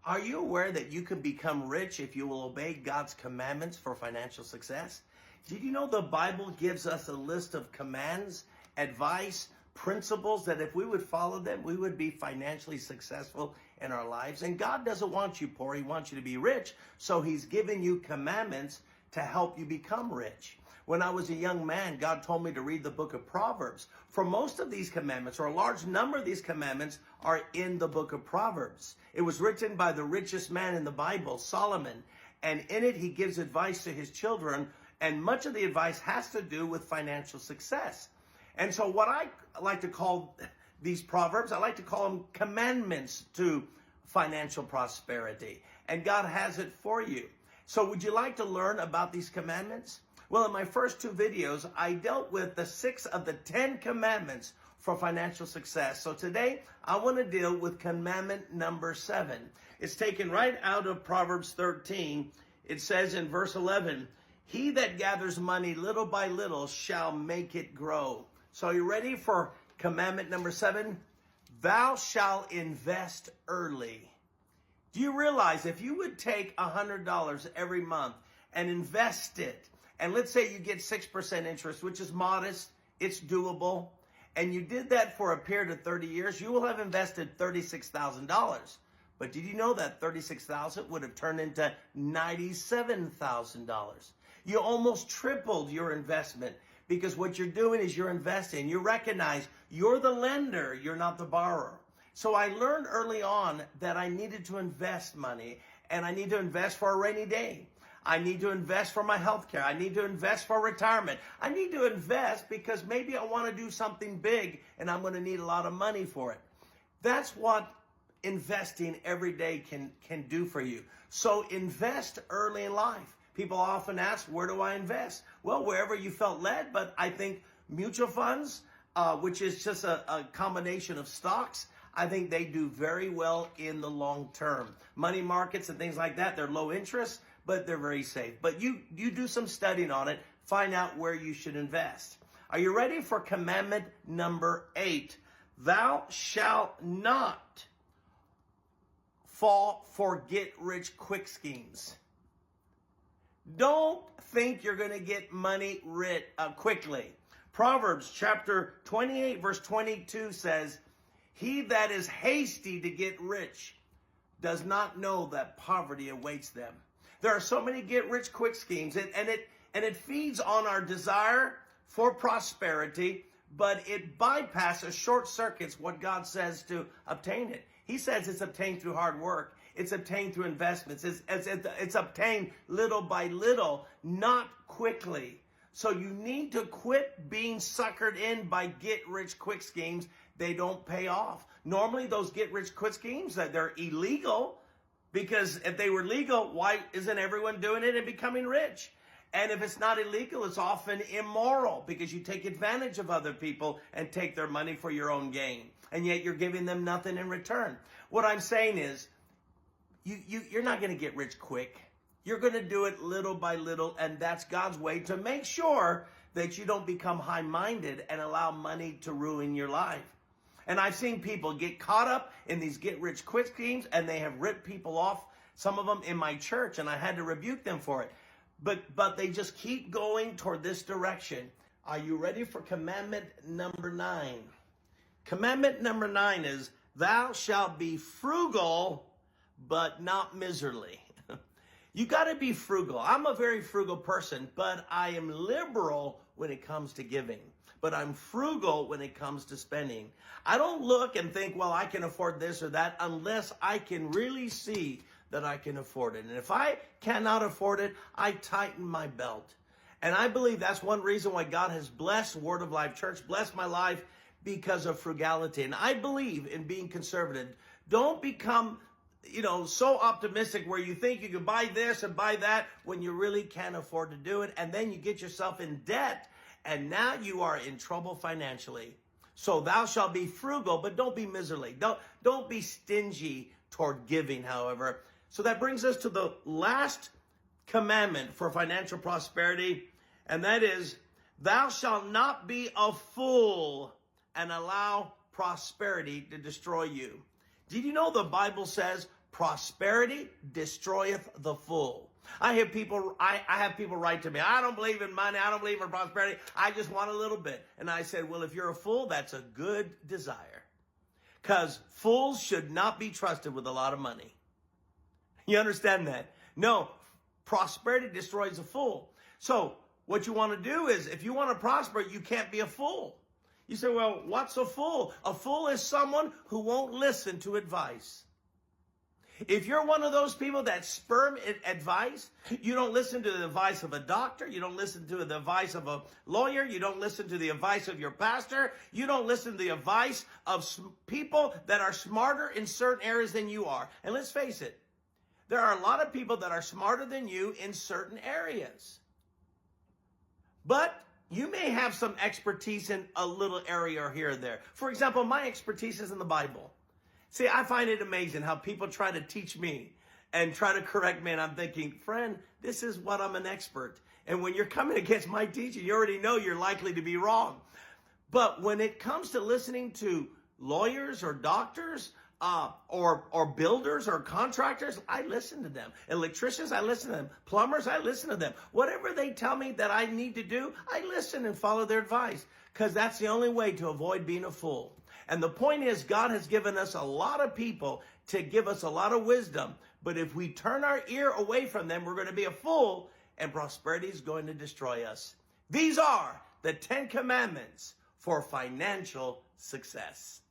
Are you aware that you can become rich if you will obey God's commandments for financial success? Did you know the Bible gives us a list of commands, advice, principles that if we would follow them, we would be financially successful in our lives? And God doesn't want you poor. He wants you to be rich. So he's given you commandments to help you become rich. When I was a young man, God told me to read the book of Proverbs. For most of these commandments, or a large number of these commandments, are in the book of Proverbs. It was written by the richest man in the Bible, Solomon. And in it, he gives advice to his children. And much of the advice has to do with financial success. And so what I like to call these Proverbs, I like to call them commandments to financial prosperity. And God has it for you. So would you like to learn about these commandments? Well, in my first two videos, I dealt with the 6 of the 10 commandments for financial success. So today, I want to deal with commandment number 7. It's taken right out of Proverbs 13. It says in verse 11, "He that gathers money little by little shall make it grow." So are you ready for commandment number 7? Thou shalt invest early. Do you realize if you would take $100 every month and invest it, and let's say you get 6% interest, which is modest, it's doable, and you did that for a period of 30 years, you will have invested $36,000. But did you know that $36,000 would have turned into $97,000? You almost tripled your investment because what you're doing is you're investing. You recognize you're the lender, you're not the borrower. So I learned early on that I needed to invest money, and I need to invest for a rainy day. I need to invest for my health care. I need to invest for retirement. I need to invest because maybe I want to do something big and I'm going to need a lot of money for it. That's what investing every day can do for you. So invest early in life. People often ask, where do I invest? Well, wherever you felt led, but I think mutual funds, which is just a combination of stocks, I think they do very well in the long term. Money markets and things like that, they're low interest, but they're very safe. But you do some studying on it, find out where you should invest. Are you ready for commandment number 8? Thou shalt not fall for get-rich-quick schemes. Don't think you're going to get money quickly. Proverbs chapter 28, verse 22 says, "He that is hasty to get rich does not know that poverty awaits them." There are so many get-rich-quick schemes, and it feeds on our desire for prosperity, but it bypasses, short circuits what God says to obtain it. He says it's obtained through hard work. It's obtained through investments. It's obtained little by little, not quickly. So you need to quit being suckered in by get-rich-quick schemes. They don't pay off. Normally, those get-rich-quick schemes, they're illegal, because if they were legal, why isn't everyone doing it and becoming rich? And if it's not illegal, it's often immoral because you take advantage of other people and take their money for your own gain. And yet you're giving them nothing in return. What I'm saying is, you're not going to get rich quick. You're going to do it little by little, and that's God's way to make sure that you don't become high-minded and allow money to ruin your life. And I've seen people get caught up in these get-rich-quick schemes, and they have ripped people off, some of them in my church, and I had to rebuke them for it. But they just keep going toward this direction. Are you ready for commandment number 9? Commandment number 9 is, thou shalt be frugal, but not miserly. You got to be frugal. I'm a very frugal person, but I am liberal when it comes to giving. But I'm frugal when it comes to spending. I don't look and think, well, I can afford this or that unless I can really see that I can afford it. And if I cannot afford it, I tighten my belt. And I believe that's one reason why God has blessed Word of Life Church, blessed my life, because of frugality. And I believe in being conservative. Don't become so optimistic where you think you can buy this and buy that when you really can't afford to do it. And then you get yourself in debt and now you are in trouble financially. So thou shalt be frugal, but don't be miserly. Don't be stingy toward giving, however. So that brings us to the last commandment for financial prosperity. And that is, thou shalt not be a fool and allow prosperity to destroy you. Did you know the Bible says prosperity destroyeth the fool. I have people write to me, I don't believe in money, I don't believe in prosperity, I just want a little bit. And I said, well, if you're a fool, that's a good desire. Because fools should not be trusted with a lot of money. You understand that? No, prosperity destroys a fool. So what you want to do is, if you want to prosper, you can't be a fool. You say, well, what's a fool? A fool is someone who won't listen to advice. If you're one of those people that spurn advice, you don't listen to the advice of a doctor, you don't listen to the advice of a lawyer, you don't listen to the advice of your pastor, you don't listen to the advice of people that are smarter in certain areas than you are. And let's face it, there are a lot of people that are smarter than you in certain areas. But you may have some expertise in a little area here or there. For example, my expertise is in the Bible. See, I find it amazing how people try to teach me and try to correct me. And I'm thinking, friend, this is what I'm an expert. And when you're coming against my teaching, you already know you're likely to be wrong. But when it comes to listening to lawyers or doctors or builders or contractors, I listen to them. Electricians, I listen to them. Plumbers, I listen to them. Whatever they tell me that I need to do, I listen and follow their advice, because that's the only way to avoid being a fool. And the point is, God has given us a lot of people to give us a lot of wisdom. But if we turn our ear away from them, we're going to be a fool, and prosperity is going to destroy us. These are the 10 Commandments for financial success.